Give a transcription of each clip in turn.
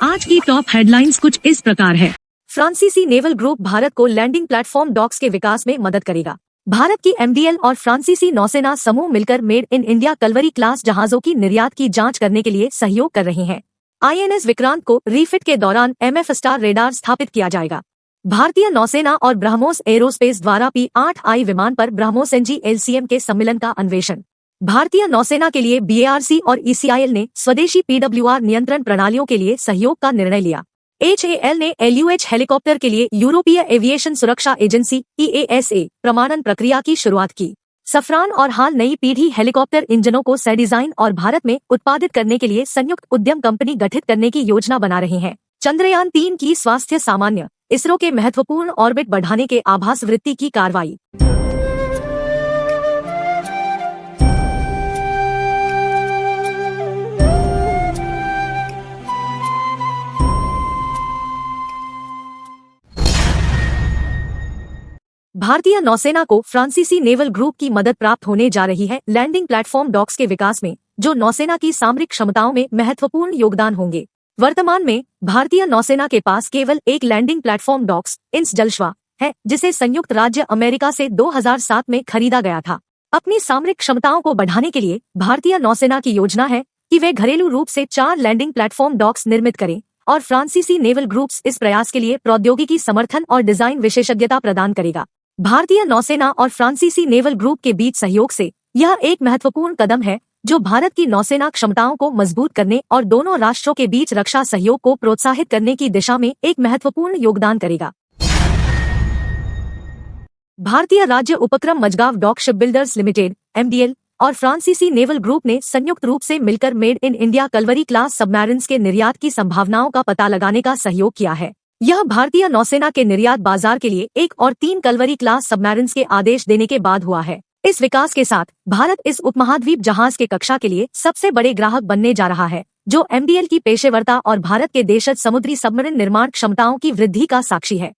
आज की top headlines कुछ इस प्रकार है। फ्रांसीसी नेवल ग्रुप भारत को लैंडिंग प्लेटफॉर्म डॉक्स के विकास में मदद करेगा। भारत की एमडीएल और फ्रांसीसी नौसेना समूह मिलकर made in India Kalvari class जहाजों की निर्यात की जांच करने के लिए सहयोग कर रहे हैं। आईएनएस विक्रांत को रीफिट के दौरान एमएफ स्टार रेडार स्थापित किया जाएगा। भारतीय नौसेना और ब्रह्मोस एरोस्पेस द्वारा P-8I विमान पर ब्रह्मोस NG LCM के सम्मिलन का अन्वेषण। भारतीय नौसेना के लिए BARC और ECIL ने स्वदेशी PWR नियंत्रण प्रणालियों के लिए सहयोग का निर्णय लिया। HAL ने LUH हेलीकॉप्टर के लिए यूरोपीय एविएशन सुरक्षा एजेंसी EASA प्रमाणन प्रक्रिया की शुरुआत की। सफरान और हाल नई पीढ़ी हेलीकॉप्टर इंजनों को डिजाइन और भारत में उत्पादित करने के लिए संयुक्त उद्यम कंपनी गठित करने की योजना बना रहे हैं। चंद्रयान 3 की स्वास्थ्य सामान्य, इसरो के महत्वपूर्ण ऑर्बिट बढ़ाने के आभास वृत्ति की कार्रवाई। भारतीय नौसेना को फ्रांसीसी नेवल ग्रुप की मदद प्राप्त होने जा रही है लैंडिंग प्लेटफॉर्म डॉक्स के विकास में, जो नौसेना की सामरिक क्षमताओं में महत्वपूर्ण योगदान होंगे। वर्तमान में भारतीय नौसेना के पास केवल एक लैंडिंग प्लेटफॉर्म डॉक्स इंस जलश्वा है, जिसे संयुक्त राज्य अमेरिका से 2007 में खरीदा गया था। अपनी सामरिक क्षमताओं को बढ़ाने के लिए भारतीय नौसेना की योजना है कि वे घरेलू रूप से 4 लैंडिंग प्लेटफॉर्म डॉक्स निर्मित करें और फ्रांसीसी नेवल ग्रुप्स इस प्रयास के लिए प्रौद्योगिकी समर्थन और डिजाइन विशेषज्ञता प्रदान करेगा। भारतीय नौसेना और फ्रांसीसी नेवल ग्रुप के बीच सहयोग से यह एक महत्वपूर्ण कदम है जो भारत की नौसेना क्षमताओं को मजबूत करने और दोनों राष्ट्रों के बीच रक्षा सहयोग को प्रोत्साहित करने की दिशा में एक महत्वपूर्ण योगदान करेगा। भारतीय राज्य उपक्रम Mazagon dock shipbuilders limited MDL और फ्रांसीसी नेवल ग्रुप ने संयुक्त रूप से मिलकर made in India Kalvari class submarines के निर्यात की संभावनाओं का पता लगाने का सहयोग किया है। यह भारतीय नौसेना के निर्यात बाजार के लिए 1 और 3 कलवरी क्लास सबमरीन्स के आदेश देने के बाद हुआ है। इस विकास के साथ भारत इस उपमहाद्वीप जहाज के कक्षा के लिए सबसे बड़े ग्राहक बनने जा रहा है, जो MDL की पेशेवरता और भारत के देशज समुद्री सबमरीन निर्माण क्षमताओं की वृद्धि का साक्षी है।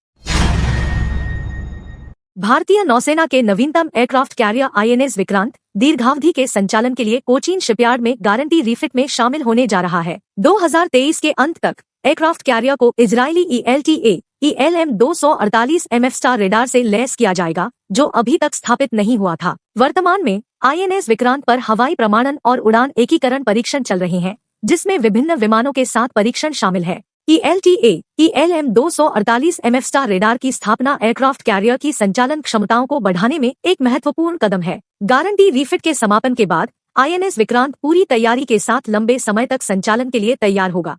भारतीय नौसेना के नवीनतम एयरक्राफ्ट कैरियर INS विक्रांत दीर्घावधि के संचालन के लिए कोचीन शिपयार्ड में गारंटी रीफिट में शामिल होने जा रहा है। 2023 के अंत तक एयरक्राफ्ट कैरियर को Israeli ELTA ELM 248 MF star radar से लैस किया जाएगा, जो अभी तक स्थापित नहीं हुआ था। वर्तमान में INS विक्रांत पर हवाई प्रमाणन और उड़ान एकीकरण परीक्षण चल रहे हैं, जिसमें विभिन्न विमानों के साथ परीक्षण शामिल है। ELTA ELM 248 MF star radar की स्थापना एयरक्राफ्ट कैरियर की संचालन क्षमताओं को बढ़ाने में एक महत्वपूर्ण कदम है। गारंटी रीफिट के समापन के बाद INS विक्रांत पूरी तैयारी के साथ लंबे समय तक संचालन के लिए तैयार होगा।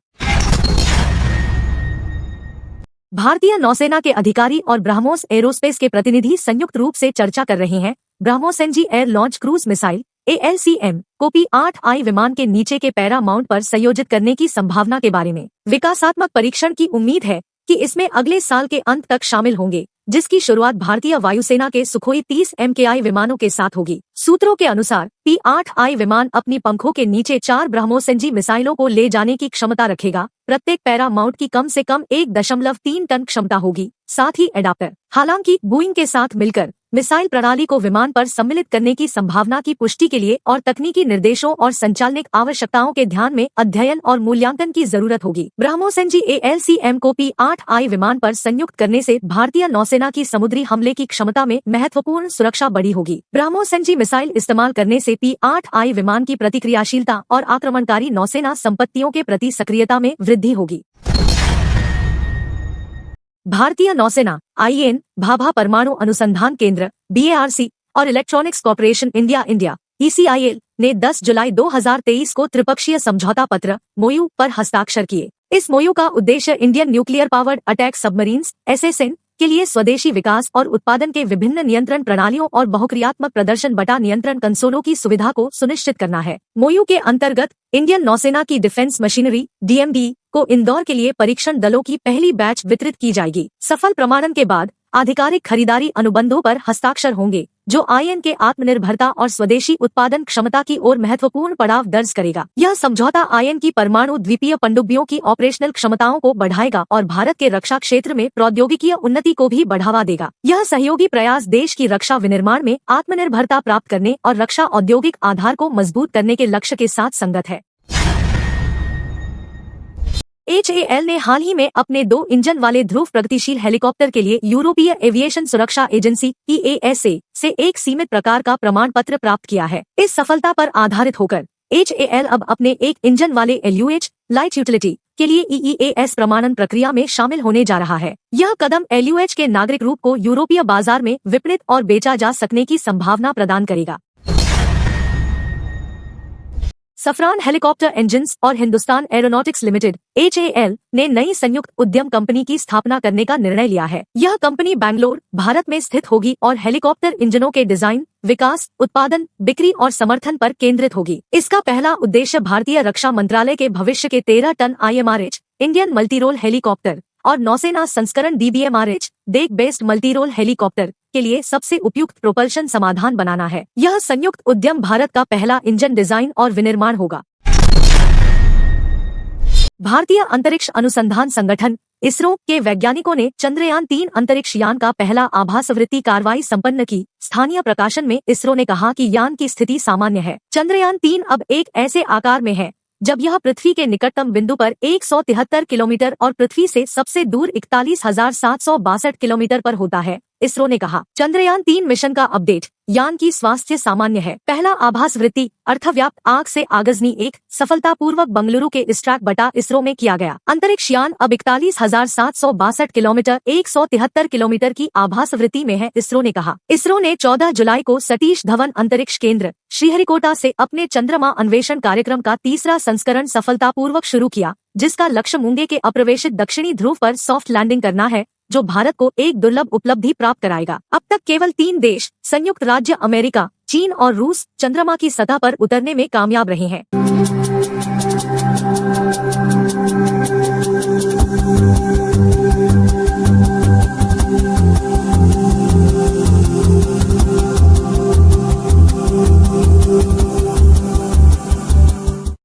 भारतीय नौसेना के अधिकारी और ब्रह्मोस एरोस्पेस के प्रतिनिधि संयुक्त रूप से चर्चा कर रहे हैं BrahMos NG air launch cruise missile ALCM को P-8I विमान के नीचे के पैरा माउंट पर संयोजित करने की संभावना के बारे में। विकासात्मक परीक्षण की उम्मीद है कि इसमें अगले साल के अंत तक शामिल होंगे, जिसकी शुरुआत भारतीय वायुसेना के सुखोई 30 MKI विमानों के साथ होगी। सूत्रों के अनुसार P-8I विमान अपनी पंखों के नीचे 4 ब्रह्मोस NG मिसाइलों को ले जाने की क्षमता रखेगा। प्रत्येक पैरा माउंट की कम से कम 1.3 टन क्षमता होगी, साथ ही एडाप्टर। हालांकि बोइंग के साथ मिलकर मिसाइल प्रणाली को विमान पर सम्मिलित करने की संभावना की पुष्टि के लिए और तकनीकी निर्देशों और संचालनिक आवश्यकताओं के ध्यान में अध्ययन और मूल्यांकन की जरूरत होगी। ब्रह्मोस NG ALCM को P-8I विमान पर संयुक्त करने से भारतीय नौसेना की समुद्री हमले की क्षमता में महत्वपूर्ण सुरक्षा बढ़ी होगी। ब्रह्मोस NG मिसाइल इस्तेमाल करने से P-8I विमान की प्रतिक्रियाशीलता और आक्रमणकारी नौसेना संपत्तियों के प्रति सक्रियता में वृद्धि होगी। भारतीय नौसेना IAN भाभा परमाणु अनुसंधान केंद्र BARC और इलेक्ट्रॉनिक्स कॉर्पोरेशन इंडिया ECIL ने 10 जुलाई 2023 को त्रिपक्षीय समझौता पत्र MOU पर हस्ताक्षर किए। इस MOU का उद्देश्य Indian nuclear powered attack submarines SSN के लिए स्वदेशी विकास और उत्पादन के विभिन्न नियंत्रण प्रणालियों और बहुक्रियात्मक प्रदर्शन बटा नियंत्रण कंसोलों की सुविधा को सुनिश्चित करना है। MOU के अंतर्गत इंडियन नौसेना की डिफेंस मशीनरी DMD को इंदौर के लिए परीक्षण दलों की पहली बैच वितरित की जाएगी। सफल प्रमाणन के बाद आधिकारिक खरीदारी अनुबंधों पर हस्ताक्षर होंगे, जो IAN के आत्मनिर्भरता और स्वदेशी उत्पादन क्षमता की ओर महत्वपूर्ण पड़ाव दर्ज करेगा। यह समझौता IAN की परमाणु द्वीपीय पनडुब्बियों की ऑपरेशनल क्षमताओं को बढ़ाएगा और भारत के रक्षा क्षेत्र में प्रौद्योगिकीय उन्नति को भी बढ़ावा देगा। यह सहयोगी प्रयास देश की रक्षा विनिर्माण में आत्मनिर्भरता प्राप्त करने और रक्षा औद्योगिक आधार को मजबूत करने के लक्ष्य के साथ संगत है। HAL ने हाल ही में अपने 2 इंजन वाले ध्रुव प्रगतिशील हेलीकॉप्टर के लिए यूरोपीय एविएशन सुरक्षा एजेंसी EASA से एक सीमित प्रकार का प्रमाण पत्र प्राप्त किया है। इस सफलता पर आधारित होकर HAL अब अपने एक इंजन वाले LUH लाइट यूटिलिटी के लिए EEAS प्रमाणन प्रक्रिया में शामिल होने जा रहा है। यह कदम LUH के नागरिक रूप को यूरोपीय बाजार में विपणित और बेचा जा सकने की संभावना प्रदान करेगा। सफरान हेलीकॉप्टर इंजन्स और हिंदुस्तान एरोनॉटिक्स लिमिटेड HAL ने नई संयुक्त उद्यम कंपनी की स्थापना करने का निर्णय लिया है। यह कंपनी बैंगलोर, भारत में स्थित होगी और हेलीकॉप्टर इंजनों के डिजाइन, विकास, उत्पादन, बिक्री और समर्थन पर केंद्रित होगी। इसका पहला उद्देश्य भारतीय रक्षा मंत्रालय के भविष्य के 13 ton IMRH Indian multirole helicopter और नौसेना संस्करण DBMRH deck based multirole helicopter के लिए सबसे उपयुक्त प्रोपल्शन समाधान बनाना है। यह संयुक्त उद्यम भारत का पहला इंजन डिजाइन और विनिर्माण होगा। भारतीय अंतरिक्ष अनुसंधान संगठन इसरो के वैज्ञानिकों ने चंद्रयान-3 अंतरिक्ष यान का पहला आभासवृत्ति कार्रवाई संपन्न की। स्थानीय प्रकाशन में इसरो ने कहा कि यान की स्थिति सामान्य है। चंद्रयान-3 अब एक ऐसे आकार में है जब यह पृथ्वी के निकटतम बिंदु पर 173 किलोमीटर और पृथ्वी से सबसे दूर 41,762 किलोमीटर पर होता है। इसरो ने कहा, चंद्रयान-3 मिशन का अपडेट, यान की स्वास्थ्य सामान्य है। पहला आभास वृत्ति अर्थव्याप्त आग से आगजनी 1 सफलतापूर्वक बंगलुरु के इस्ट्रैक बटा इसरो में किया गया। अंतरिक्ष यान अब 41,762 किलोमीटर 173 किलोमीटर की आभास वृत्ति में है। इसरो ने कहा। इसरो ने 14 जुलाई को सतीश धवन अंतरिक्ष केंद्र श्रीहरिकोटा से अपने चंद्रमा अन्वेषण कार्यक्रम का तीसरा संस्करण सफलतापूर्वक शुरू किया, जिसका लक्ष्य मूंगे के अप्रवेशित दक्षिणी ध्रुव पर सॉफ्ट लैंडिंग करना है, जो भारत को एक दुर्लभ उपलब्धि प्राप्त कराएगा। अब तक केवल 3 देश, संयुक्त राज्य अमेरिका, चीन और रूस, चंद्रमा की सतह पर उतरने में कामयाब रहे हैं।